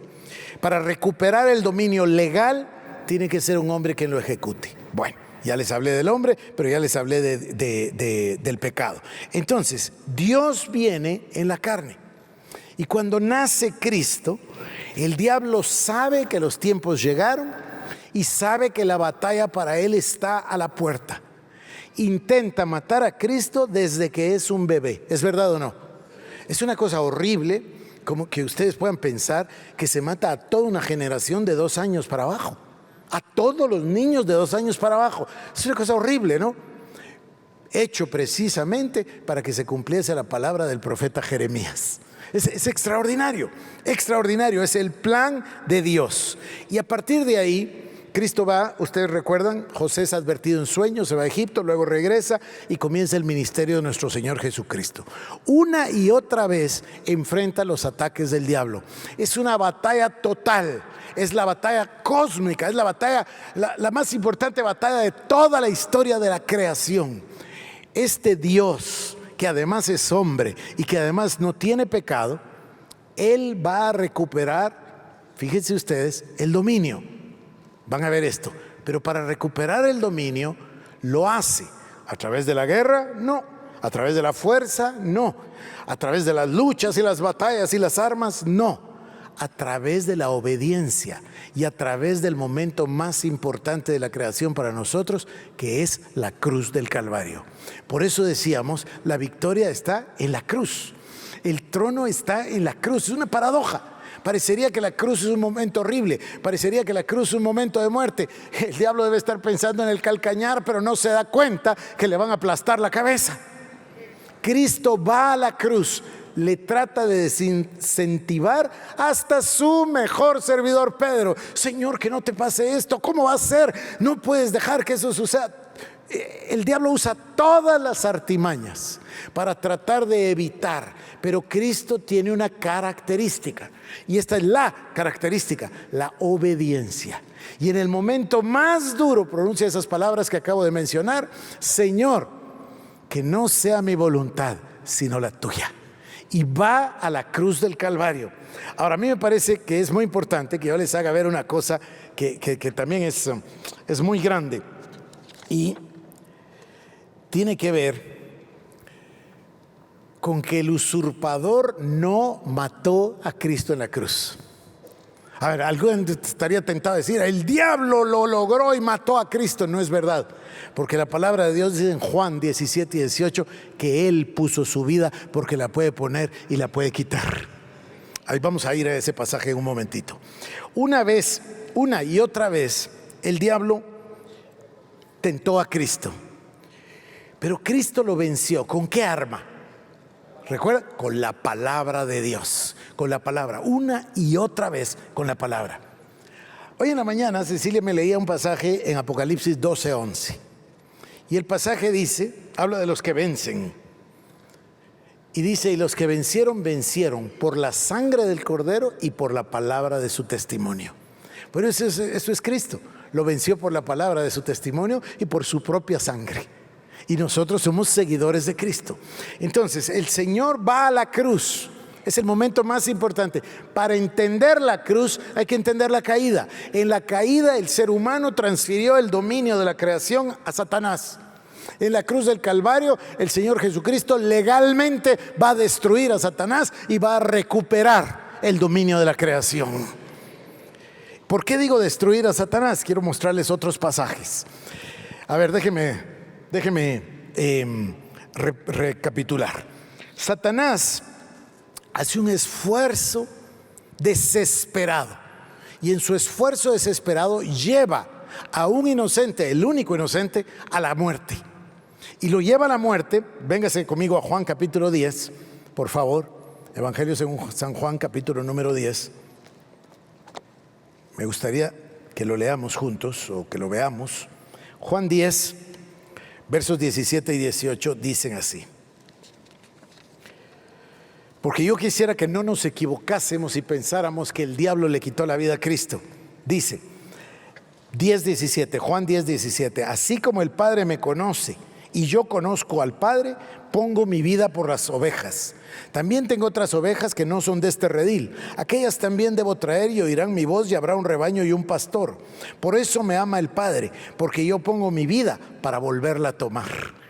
para recuperar el dominio legal, tiene que ser un hombre quien lo ejecute. Bueno, ya les hablé del hombre, pero ya les hablé del pecado. Entonces, Dios viene en la carne. Y cuando nace Cristo, el diablo sabe que los tiempos llegaron y sabe que la batalla para él está a la puerta. Intenta matar a Cristo desde que es un bebé. ¿Es verdad o no? Es una cosa horrible, como que ustedes puedan pensar que se mata a toda una generación de 2 años para abajo. A todos los niños de 2 años para abajo. Es una cosa horrible, ¿no? Hecho precisamente para que se cumpliese la palabra del profeta Jeremías. Es extraordinario, extraordinario. Es el plan de Dios. Y a partir de ahí, Cristo va, ustedes recuerdan, José es advertido en sueños, se va a Egipto, luego regresa y comienza el ministerio de nuestro Señor Jesucristo. Una y otra vez enfrenta los ataques del diablo. Es una batalla total, es la batalla cósmica, es la batalla, la más importante batalla de toda la historia de la creación. Este Dios, que además es hombre y que además no tiene pecado, Él va a recuperar, fíjense ustedes, el dominio. Van a ver esto, pero para recuperar el dominio lo hace a través de la guerra, no, a través de la fuerza, no, a través de las luchas y las batallas y las armas, no, a través de la obediencia y a través del momento más importante de la creación para nosotros, que es la cruz del Calvario. Por eso decíamos, la victoria está en la cruz, el trono está en la cruz. Es una paradoja. Parecería que la cruz es un momento horrible, parecería que la cruz es un momento de muerte. El diablo debe estar pensando en el calcañar, pero no se da cuenta que le van a aplastar la cabeza. Cristo va a la cruz, le trata de desincentivar hasta su mejor servidor Pedro. Señor, que no te pase esto, ¿cómo va a ser? No puedes dejar que eso suceda. El diablo usa todas las artimañas para tratar de evitar, pero Cristo tiene una característica, y esta es la característica, la obediencia. Y en el momento más duro pronuncia esas palabras que acabo de mencionar: Señor, que no sea mi voluntad sino la tuya. Y va a la cruz del Calvario. Ahora, a mí me parece que es muy importante que yo les haga ver una cosa que también es muy grande, y tiene que ver con que el usurpador no mató a Cristo en la cruz. A ver, alguien estaría tentado a decir, el diablo lo logró y mató a Cristo. No es verdad, porque la palabra de Dios dice en Juan 17 y 18 que Él puso su vida porque la puede poner y la puede quitar. Ahí vamos a ir a ese pasaje en un momentito. Una y otra vez, el diablo tentó a Cristo, pero Cristo lo venció. ¿Con qué arma? ¿Recuerda? Con la palabra de Dios, con la palabra, una y otra vez con la palabra. Hoy en la mañana Cecilia me leía un pasaje en Apocalipsis 12:11, y el pasaje dice, habla de los que vencen, y dice, y los que vencieron, vencieron por la sangre del Cordero y por la palabra de su testimonio. Pero eso es Cristo, lo venció por la palabra de su testimonio y por su propia sangre. Y nosotros somos seguidores de Cristo. Entonces, el Señor va a la cruz. Es el momento más importante. Para entender la cruz hay que entender la caída. En la caída el ser humano transfirió el dominio de la creación a Satanás. En la cruz del Calvario el Señor Jesucristo legalmente va a destruir a Satanás y va a recuperar el dominio de la creación. ¿Por qué digo destruir a Satanás? Quiero mostrarles otros pasajes. A ver, déjeme recapitular. Satanás hace un esfuerzo desesperado, y en su esfuerzo desesperado lleva a un inocente, el único inocente, a la muerte. Y lo lleva a la muerte. Véngase conmigo a Juan capítulo 10, por favor. Evangelio según San Juan capítulo número 10. Me gustaría que lo leamos juntos o que lo veamos. Juan 10, versos 17 y 18 dicen así. Porque yo quisiera que no nos equivocásemos y pensáramos que el diablo le quitó la vida a Cristo. Dice 10:17, Juan 10:17, así como el Padre me conoce y yo conozco al Padre, pongo mi vida por las ovejas. También tengo otras ovejas que no son de este redil. Aquellas también debo traer y oirán mi voz, y habrá un rebaño y un pastor. Por eso me ama el Padre, porque yo pongo mi vida para volverla a tomar.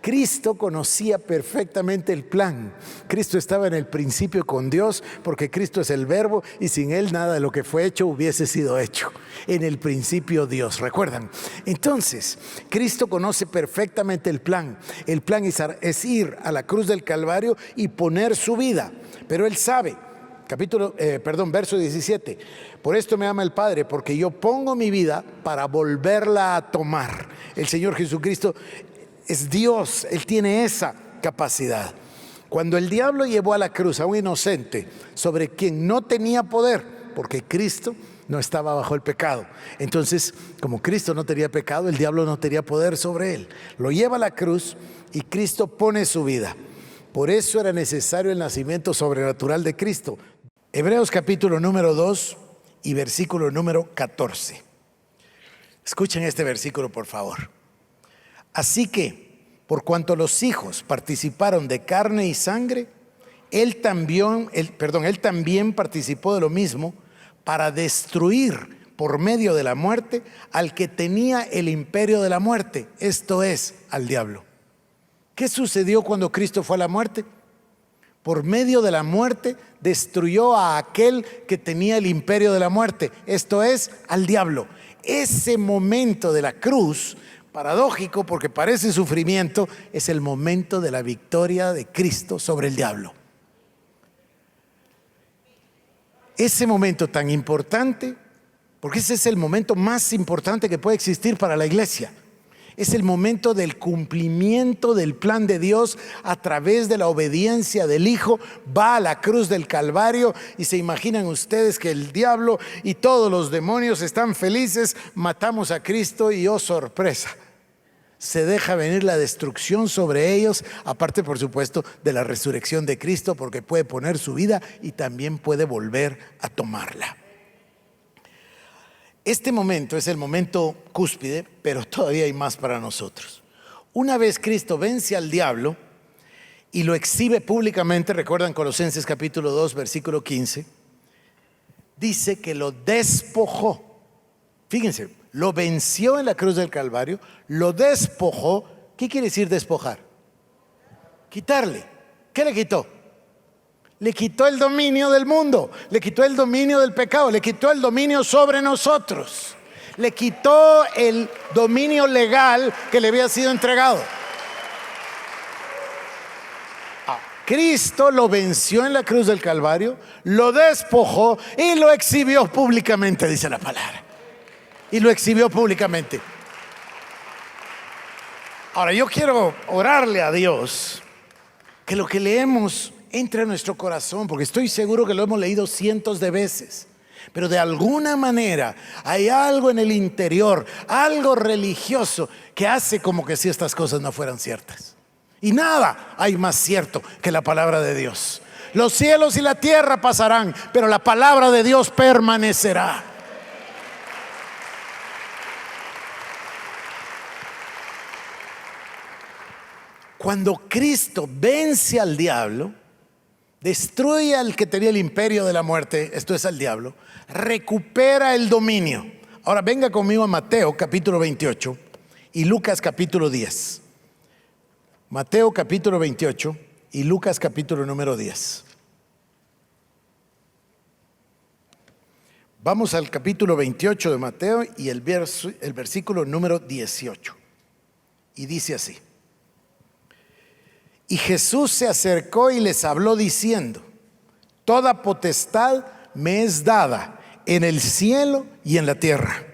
Cristo conocía perfectamente el plan. Cristo estaba en el principio con Dios, porque Cristo es el Verbo y sin Él nada de lo que fue hecho hubiese sido hecho. En el principio Dios, ¿recuerdan? Entonces, Cristo conoce perfectamente el plan. El plan es ir a la cruz del Calvario y poner su vida. Pero Él sabe, verso 17, por esto me ama el Padre, porque yo pongo mi vida para volverla a tomar. El Señor Jesucristo es Dios, Él tiene esa capacidad. Cuando el diablo llevó a la cruz a un inocente sobre quien no tenía poder, porque Cristo no estaba bajo el pecado, entonces como Cristo no tenía pecado, el diablo no tenía poder sobre él. Lo lleva a la cruz y Cristo pone su vida. Por eso era necesario el nacimiento sobrenatural de Cristo. Hebreos capítulo número 2 y versículo número 14. Escuchen este versículo, por favor. Así que, por cuanto los hijos participaron de carne y sangre, él también participó de lo mismo, para destruir por medio de la muerte al que tenía el imperio de la muerte, esto es, al diablo. ¿Qué sucedió cuando Cristo fue a la muerte? Por medio de la muerte destruyó a aquel que tenía el imperio de la muerte, esto es, al diablo. Ese momento de la cruz, paradójico porque parece sufrimiento, es el momento de la victoria de Cristo sobre el diablo. Ese momento tan importante, porque ese es el momento más importante que puede existir para la iglesia. Es el momento del cumplimiento del plan de Dios a través de la obediencia del Hijo. Va a la cruz del Calvario y se imaginan ustedes que el diablo y todos los demonios están felices. Matamos a Cristo y oh sorpresa, se deja venir la destrucción sobre ellos, aparte por supuesto de la resurrección de Cristo, porque puede poner su vida y también puede volver a tomarla. Este momento es el momento cúspide, pero todavía hay más para nosotros. Una vez Cristo vence al diablo y lo exhibe públicamente, recuerdan Colosenses capítulo 2 versículo 15, dice que lo despojó. Fíjense, lo venció en la cruz del Calvario, lo despojó. ¿Qué quiere decir despojar? Quitarle. ¿Qué le quitó? Le quitó el dominio del mundo, le quitó el dominio del pecado, le quitó el dominio sobre nosotros, le quitó el dominio legal que le había sido entregado. Cristo lo venció en la cruz del Calvario, lo despojó y lo exhibió públicamente, dice la palabra. Y lo exhibió públicamente. Ahora yo quiero orarle a Dios que lo que leemos entre a nuestro corazón, porque estoy seguro que lo hemos leído cientos de veces, pero de alguna manera hay algo en el interior, algo religioso que hace como que si estas cosas no fueran ciertas. Y nada hay más cierto que la palabra de Dios. Los cielos y la tierra pasarán, pero la palabra de Dios permanecerá. Cuando Cristo vence al diablo, destruye al que tenía el imperio de la muerte, esto es al diablo, recupera el dominio. Ahora venga conmigo a Mateo capítulo 28 y Lucas capítulo 10. Mateo capítulo 28 y Lucas capítulo número 10. Vamos al capítulo 28 de Mateo y el versículo número 18. Y dice así: Y Jesús se acercó y les habló diciendo: toda potestad me es dada en el cielo y en la tierra.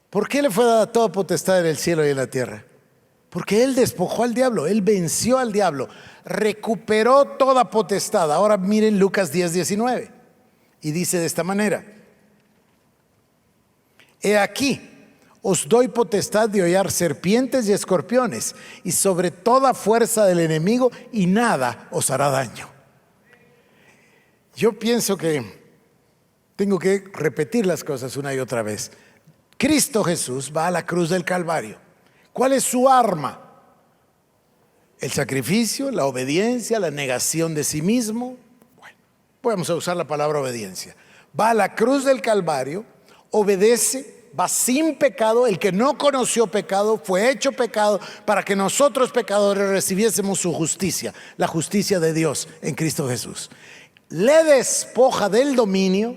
¿Por qué le fue dada toda potestad en el cielo y en la tierra? Porque Él despojó al diablo, Él venció al diablo, recuperó toda potestad. Ahora miren Lucas 10:19 y dice de esta manera: he aquí, os doy potestad de hollar serpientes y escorpiones y sobre toda fuerza del enemigo, y nada os hará daño. Yo pienso que tengo que repetir las cosas una y otra vez. Cristo Jesús va a la cruz del Calvario. ¿Cuál es su arma? El sacrificio, la obediencia, la negación de sí mismo. Bueno, vamos a usar la palabra obediencia. Va a la cruz del Calvario, obedece, va sin pecado. El que no conoció pecado fue hecho pecado para que nosotros pecadores recibiésemos su justicia, la justicia de Dios en Cristo Jesús. Le despoja del dominio,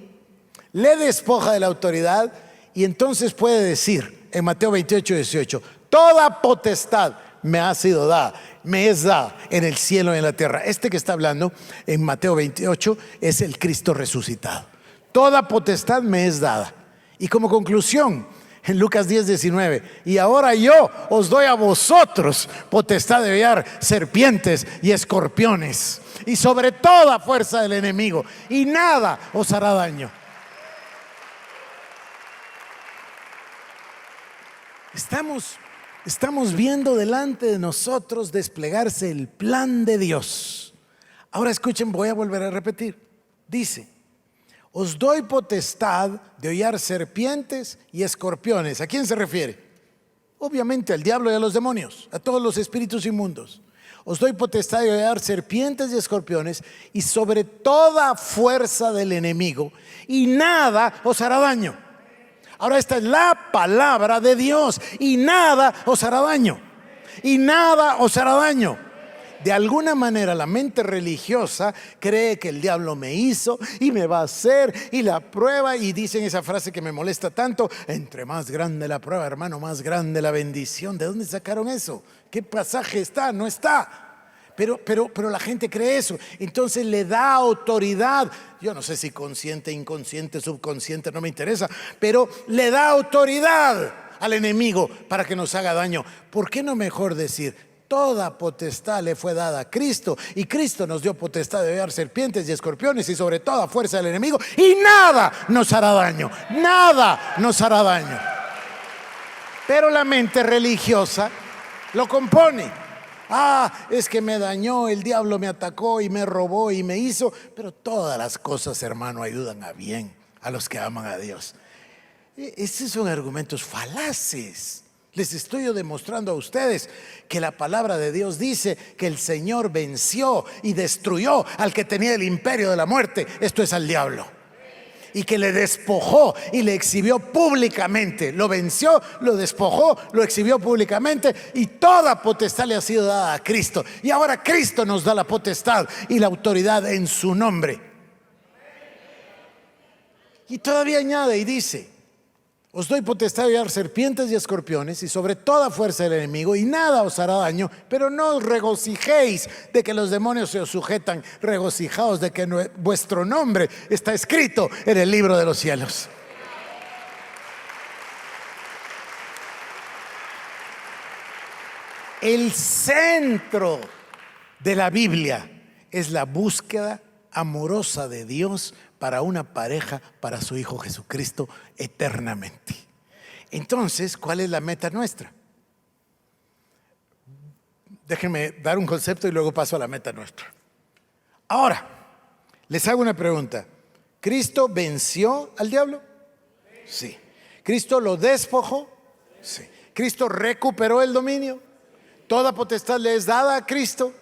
le despoja de la autoridad, y entonces puede decir en Mateo 28:18: toda potestad me ha sido dada, me es dada en el cielo y en la tierra. Este que está hablando en Mateo 28 es el Cristo resucitado. Toda potestad me es dada. Y como conclusión, en Lucas 10:19: y ahora yo os doy a vosotros potestad de hollar serpientes y escorpiones y sobre toda fuerza del enemigo, y nada os hará daño. Estamos viendo delante de nosotros desplegarse el plan de Dios. Ahora escuchen, voy a volver a repetir. Dice: os doy potestad de hollar serpientes y escorpiones. ¿A quién se refiere? Obviamente al diablo y a los demonios, a todos los espíritus inmundos. Os doy potestad de hollar serpientes y escorpiones y sobre toda fuerza del enemigo, y nada os hará daño. Ahora, esta es la palabra de Dios: y nada os hará daño. Y nada os hará daño. De alguna manera la mente religiosa cree que el diablo me hizo y me va a hacer, y la prueba, y dicen esa frase que me molesta tanto: entre más grande la prueba, hermano, más grande la bendición. ¿De dónde sacaron eso? ¿Qué pasaje está? No está. Pero la gente cree eso. Entonces le da autoridad. Yo no sé si consciente, inconsciente, subconsciente, no me interesa, pero le da autoridad al enemigo para que nos haga daño. ¿Por qué no mejor decir: toda potestad le fue dada a Cristo, y Cristo nos dio potestad de hollar serpientes y escorpiones y sobre toda fuerza del enemigo, y nada nos hará daño? Nada nos hará daño. Pero la mente religiosa lo compone. Es que me dañó, el diablo me atacó y me robó y me hizo. Pero todas las cosas, hermano, ayudan a bien a los que aman a Dios. Esos son argumentos falaces. Les estoy yo demostrando a ustedes que la palabra de Dios dice que el Señor venció y destruyó al que tenía el imperio de la muerte, esto es al diablo, y que le despojó y le exhibió públicamente. Lo venció, lo despojó, lo exhibió públicamente, y toda potestad le ha sido dada a Cristo. Y ahora Cristo nos da la potestad y la autoridad en su nombre. Y todavía añade y dice: os doy potestad de hollar serpientes y escorpiones y sobre toda fuerza del enemigo, y nada os hará daño. Pero no os regocijéis de que los demonios se os sujetan, regocijaos de que vuestro nombre está escrito en el libro de los cielos. El centro de la Biblia es la búsqueda amorosa de Dios para una pareja, para su Hijo Jesucristo eternamente. Entonces, ¿cuál es la meta nuestra? Déjenme dar un concepto y luego paso a la meta nuestra. Ahora, les hago una pregunta. ¿Cristo venció al diablo? Sí. ¿Cristo lo despojó? Sí. ¿Cristo recuperó el dominio? Toda potestad le es dada a Cristo,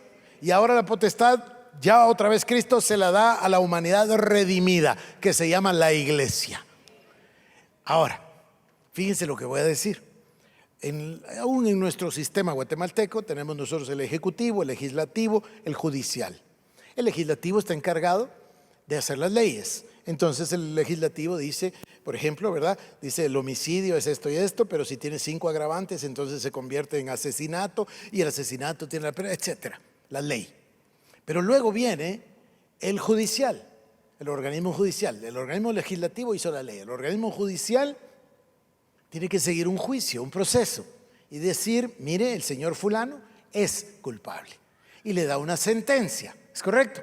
y ahora la potestad, ya otra vez Cristo se la da a la humanidad redimida, que se llama la iglesia. Ahora, fíjense lo que voy a decir. Aún en nuestro sistema guatemalteco tenemos nosotros el ejecutivo, el legislativo, el judicial. El legislativo está encargado de hacer las leyes. Entonces el legislativo dice, por ejemplo, ¿verdad? Dice el homicidio es esto y esto, pero si tiene 5 agravantes, entonces se convierte en asesinato y el asesinato tiene la pena, etcétera, la ley. Pero luego viene el judicial, el organismo judicial. El organismo legislativo hizo la ley. El organismo judicial tiene que seguir un juicio, un proceso y decir, mire, el señor fulano es culpable y le da una sentencia. ¿Es correcto?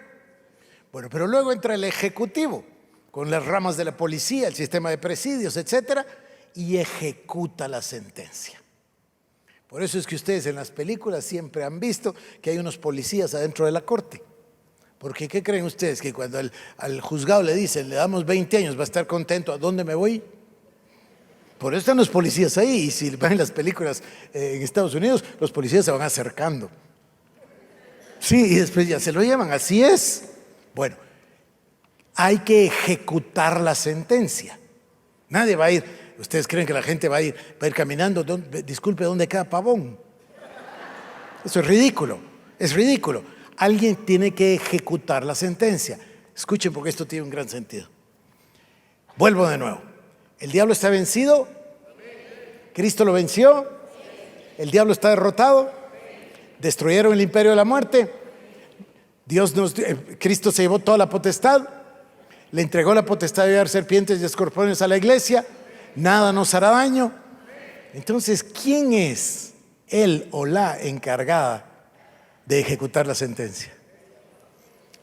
Bueno, pero luego entra el ejecutivo con las ramas de la policía, el sistema de presidios, etcétera, y ejecuta la sentencia. Por eso es que ustedes en las películas siempre han visto que hay unos policías adentro de la corte. Porque ¿qué creen ustedes? Que cuando al juzgado le dicen, le damos 20 años, va a estar contento, ¿a dónde me voy? Por eso están los policías ahí. Y si ven las películas en Estados Unidos, los policías se van acercando. Sí, y después ya se lo llevan, así es. Bueno, hay que ejecutar la sentencia. Nadie va a ir. ¿Ustedes creen que la gente va a ir caminando? Disculpe, ¿dónde queda Pavón? Eso es ridículo, es ridículo. Alguien tiene que ejecutar la sentencia. Escuchen porque esto tiene un gran sentido. Vuelvo de nuevo. ¿El diablo está vencido? ¿Cristo lo venció? ¿El diablo está derrotado? ¿Destruyeron el imperio de la muerte? Cristo se llevó toda la potestad. Le entregó la potestad de llevar serpientes y escorpiones a la iglesia. Nada nos hará daño. Entonces, ¿quién es él o la encargada de ejecutar la sentencia?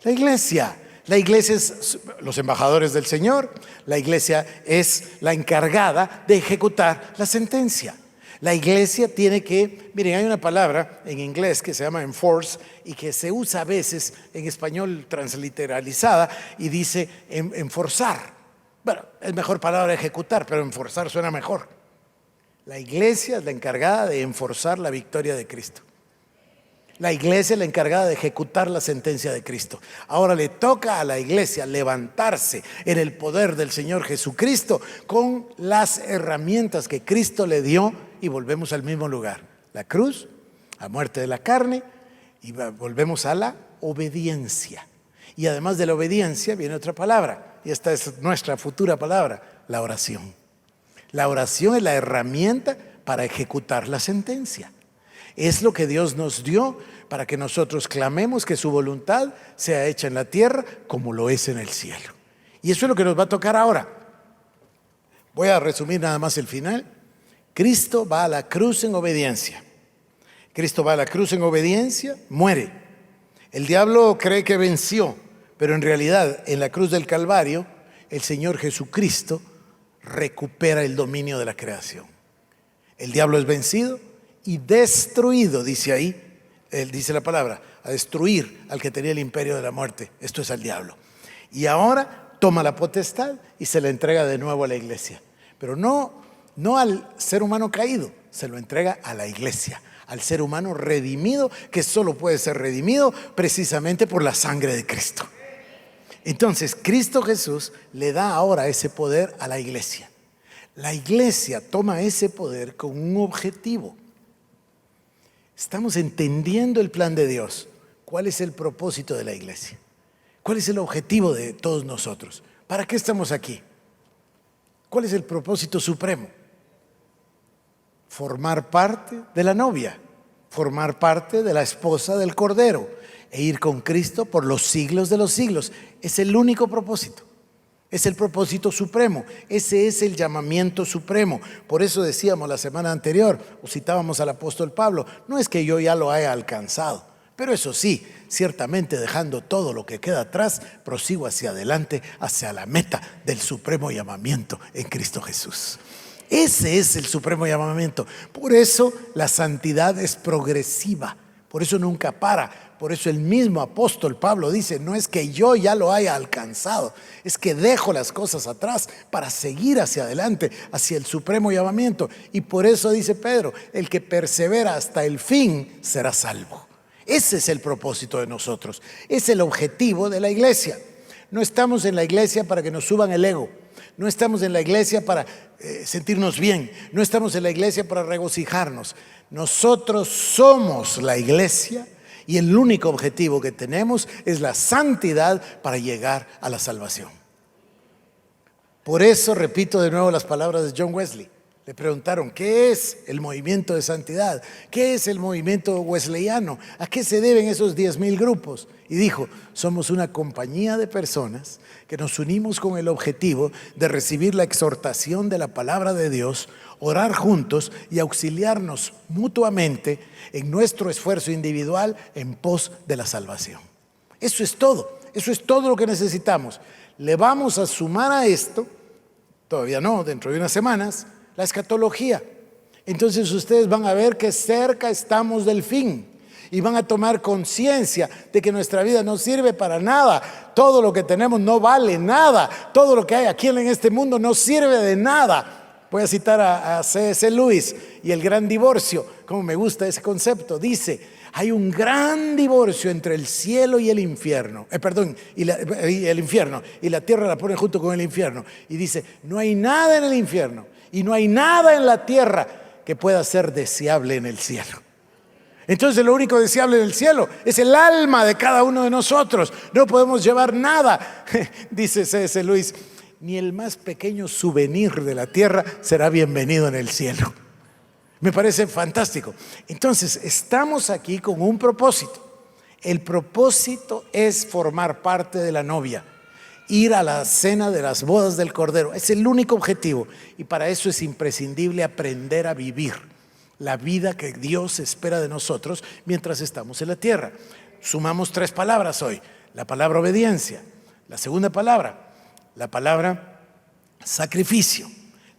La iglesia. La iglesia es los embajadores del Señor. La iglesia es la encargada de ejecutar la sentencia. La iglesia tiene que, miren, hay una palabra en inglés que se llama enforce y que se usa a veces en español transliteralizada y dice enforzar. Bueno, es mejor palabra ejecutar, pero enforzar suena mejor. La iglesia es la encargada de enforzar la victoria de Cristo. La iglesia es la encargada de ejecutar la sentencia de Cristo. Ahora le toca a la iglesia levantarse en el poder del Señor Jesucristo con las herramientas que Cristo le dio y volvemos al mismo lugar. La cruz, la muerte de la carne y volvemos a la obediencia. Y además de la obediencia viene otra palabra y esta es nuestra futura palabra, la oración. La oración es la herramienta para ejecutar la sentencia. Es lo que Dios nos dio para que nosotros clamemos que su voluntad sea hecha en la tierra como lo es en el cielo. Y eso es lo que nos va a tocar ahora. Voy a resumir nada más el final. Cristo va a la cruz en obediencia. Cristo va a la cruz en obediencia, muere. El diablo cree que venció, pero en realidad en la cruz del Calvario el Señor Jesucristo recupera el dominio de la creación. El diablo es vencido y destruido, dice ahí, dice la palabra, a destruir al que tenía el imperio de la muerte. Esto es al diablo. Y ahora toma la potestad y se la entrega de nuevo a la iglesia. Pero no al ser humano caído, se lo entrega a la iglesia, al ser humano redimido, que solo puede ser redimido precisamente por la sangre de Cristo. Entonces, Cristo Jesús le da ahora ese poder a la iglesia. La iglesia toma ese poder con un objetivo. Estamos entendiendo el plan de Dios. ¿Cuál es el propósito de la iglesia? ¿Cuál es el objetivo de todos nosotros? ¿Para qué estamos aquí? ¿Cuál es el propósito supremo? Formar parte de la novia, formar parte de la esposa del Cordero e ir con Cristo por los siglos de los siglos. Es el único propósito. Es el propósito supremo. Ese es el llamamiento supremo. Por eso decíamos la semana anterior, o citábamos al apóstol Pablo, no es que yo ya lo haya alcanzado, pero eso sí, ciertamente dejando todo lo que queda atrás, prosigo hacia adelante, hacia la meta del supremo llamamiento en Cristo Jesús. Ese es el supremo llamamiento. Por eso la santidad es progresiva. Por eso nunca para. Por eso el mismo apóstol Pablo dice, no es que yo ya lo haya alcanzado, es que dejo las cosas atrás para seguir hacia adelante, hacia el supremo llamamiento. Y por eso dice Pedro, el que persevera hasta el fin será salvo. Ese es el propósito de nosotros. Es el objetivo de la iglesia. No estamos en la iglesia para que nos suban el ego. No estamos en la iglesia para sentirnos bien. No estamos en la iglesia para regocijarnos. Nosotros somos la iglesia Y el único objetivo que tenemos es la santidad para llegar a la salvación. Por eso repito de nuevo las palabras de John Wesley. Le preguntaron, ¿qué es el movimiento de santidad? ¿Qué es el movimiento wesleyano? ¿A qué se deben esos 10,000 grupos? Y dijo, somos una compañía de personas que nos unimos con el objetivo de recibir la exhortación de la palabra de Dios, orar juntos y auxiliarnos mutuamente en nuestro esfuerzo individual en pos de la salvación. Eso es todo lo que necesitamos. Le vamos a sumar a esto, todavía no, dentro de unas semanas, la escatología. Entonces ustedes van a ver que cerca estamos del fin y van a tomar conciencia de que nuestra vida no sirve para nada. Todo lo que tenemos no vale nada. Todo lo que hay aquí en este mundo no sirve de nada. Voy a citar a C.S. Lewis y el gran divorcio. Como me gusta ese concepto. Dice, hay un gran divorcio entre el cielo y el infierno. Y el infierno. Y la tierra la pone junto con el infierno. Y dice, no hay nada en el infierno y no hay nada en la tierra que pueda ser deseable en el cielo. Entonces lo único deseable en el cielo es el alma de cada uno de nosotros. No podemos llevar nada, dice C.S. Lewis, ni el más pequeño souvenir de la tierra será bienvenido en el cielo. Me parece fantástico. Entonces estamos aquí con un propósito. El propósito es formar parte de la novia, ir a la cena de las bodas del Cordero. Es el único objetivo y para eso es imprescindible aprender a vivir la vida que Dios espera de nosotros mientras estamos en la tierra. Sumamos 3 palabras hoy. La palabra obediencia. La segunda palabra, la palabra sacrificio.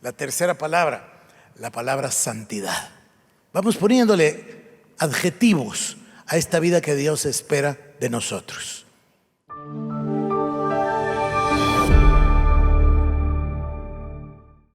La tercera palabra, la palabra santidad. Vamos poniéndole adjetivos a esta vida que Dios espera de nosotros.